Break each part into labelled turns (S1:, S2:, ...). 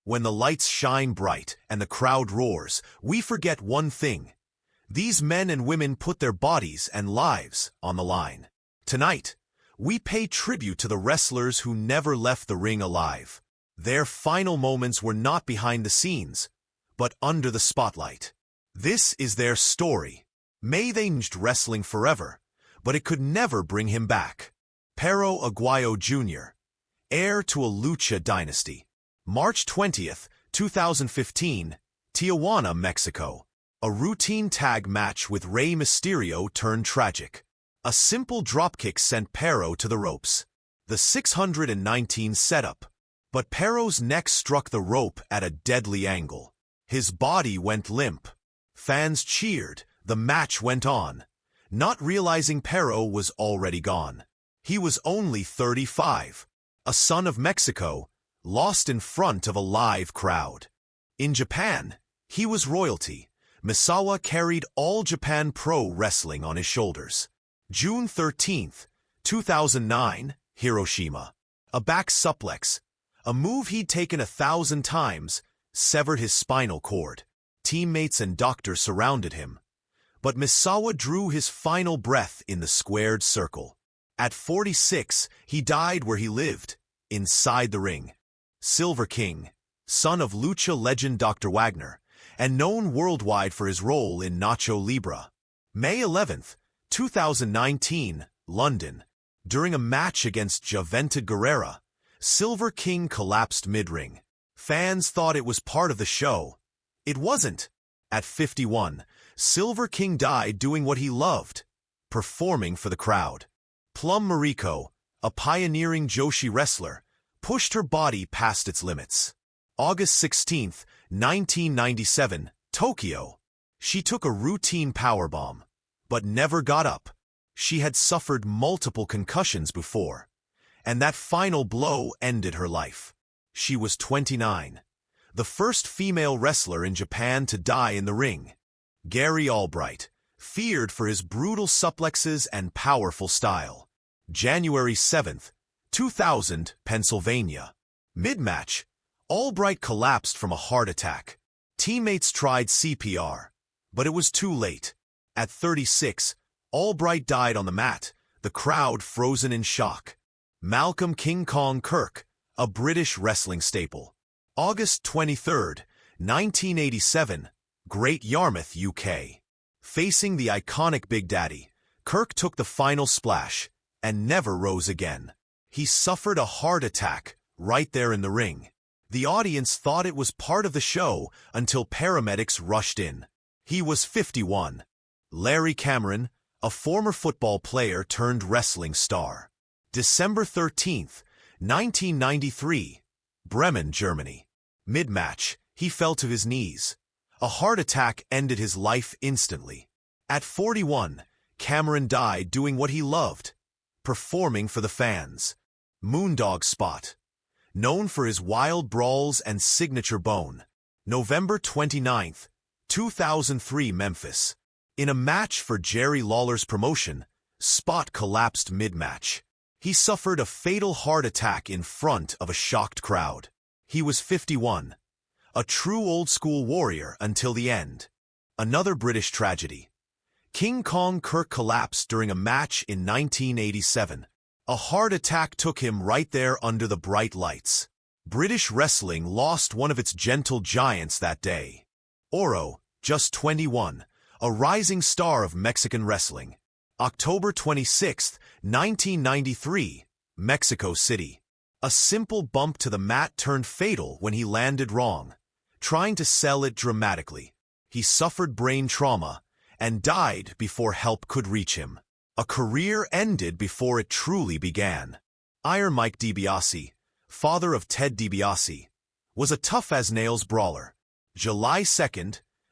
S1: When the lights shine bright and the crowd roars, we forget one thing. These men and women put their bodies and lives on the line. Tonight, we pay tribute to the wrestlers who never left the ring alive. Their final moments were not behind the scenes, but under the spotlight. This is their story. May they changed wrestling forever, but it could never bring him back. Perro Aguayo Jr., heir to a lucha dynasty. March 20th, 2015, Tijuana, Mexico. A routine tag match with Rey Mysterio turned tragic. A simple dropkick sent Perro to the ropes. The 619 setup. But Perro's neck struck the rope at a deadly angle. His body went limp. Fans cheered. The match went on, not realizing Perro was already gone. He was only 35, a son of Mexico, lost in front of a live crowd. In Japan, he was royalty. Misawa carried All Japan Pro Wrestling on his shoulders. June 13th, 2009, Hiroshima. A back suplex, a move he'd taken 1,000 times, severed his spinal cord. Teammates and doctors surrounded him. But Misawa drew his final breath in the squared circle. At 46, he died where he lived, inside the ring. Silver King, son of lucha legend Dr. Wagner, and known worldwide for his role in Nacho Libre. May 11th, 2019, London. During a match against Juventud Guerrera, Silver King collapsed mid-ring. Fans thought it was part of the show. It wasn't. At 51, Silver King died doing what he loved, performing for the crowd. Plum Mariko, a pioneering Joshi wrestler, pushed her body past its limits. August 16, 1997, Tokyo. She took a routine powerbomb, but never got up. She had suffered multiple concussions before, and that final blow ended her life. She was 29, the first female wrestler in Japan to die in the ring. Gary Albright, feared for his brutal suplexes and powerful style. January 7, 2000, Pennsylvania. Mid-match, Albright collapsed from a heart attack. Teammates tried CPR, but it was too late. At 36, Albright died on the mat, the crowd frozen in shock. Malcolm King Kong Kirk, a British wrestling staple. August 23, 1987, Great Yarmouth, UK. Facing the iconic Big Daddy, Kirk took the final splash and never rose again. He suffered a heart attack right there in the ring. The audience thought it was part of the show until paramedics rushed in. He was 51. Larry Cameron, a former football player turned wrestling star. December 13, 1993, Bremen, Germany. Mid-match, he fell to his knees. A heart attack ended his life instantly. At 41, Cameron died doing what he loved, performing for the fans. Moondog Spot, known for his wild brawls and signature bone. November 29, 2003, Memphis. In a match for Jerry Lawler's promotion, Spot collapsed mid-match. He suffered a fatal heart attack in front of a shocked crowd. He was 51, a true old-school warrior until the end. Another British tragedy. King Kong Kirk collapsed during a match in 1987. A heart attack took him right there under the bright lights. British wrestling lost one of its gentle giants that day. Oro, just 21, a rising star of Mexican wrestling. October 26, 1993, Mexico City. A simple bump to the mat turned fatal when he landed wrong, trying to sell it dramatically. He suffered brain trauma and died before help could reach him. A career ended before it truly began. Iron Mike DiBiase, father of Ted DiBiase, was a tough-as-nails brawler. July 2,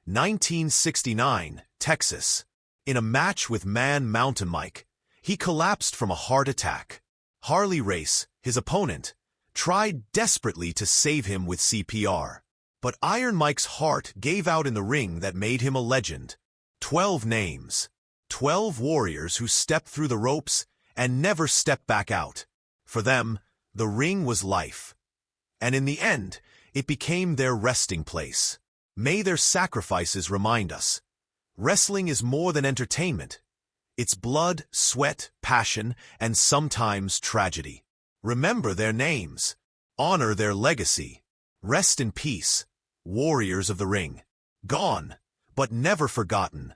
S1: 1969, Texas. In a match with Man Mountain Mike, he collapsed from a heart attack. Harley Race, his opponent, tried desperately to save him with CPR. But Iron Mike's heart gave out in the ring that made him a legend. 12 names. 12 warriors who stepped through the ropes and never stepped back out. For them, the ring was life. And in the end, It became their resting place. May their sacrifices remind us. Wrestling is more than entertainment. It's blood, sweat, passion, and sometimes tragedy. Remember their names. Honor their legacy. Rest in peace, warriors of the ring. Gone, but never forgotten.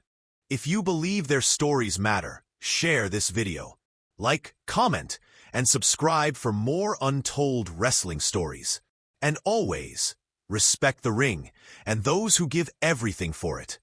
S1: If you believe their stories matter, share this video. Like, comment, and subscribe for more untold wrestling stories. And always, respect the ring and those who give everything for it.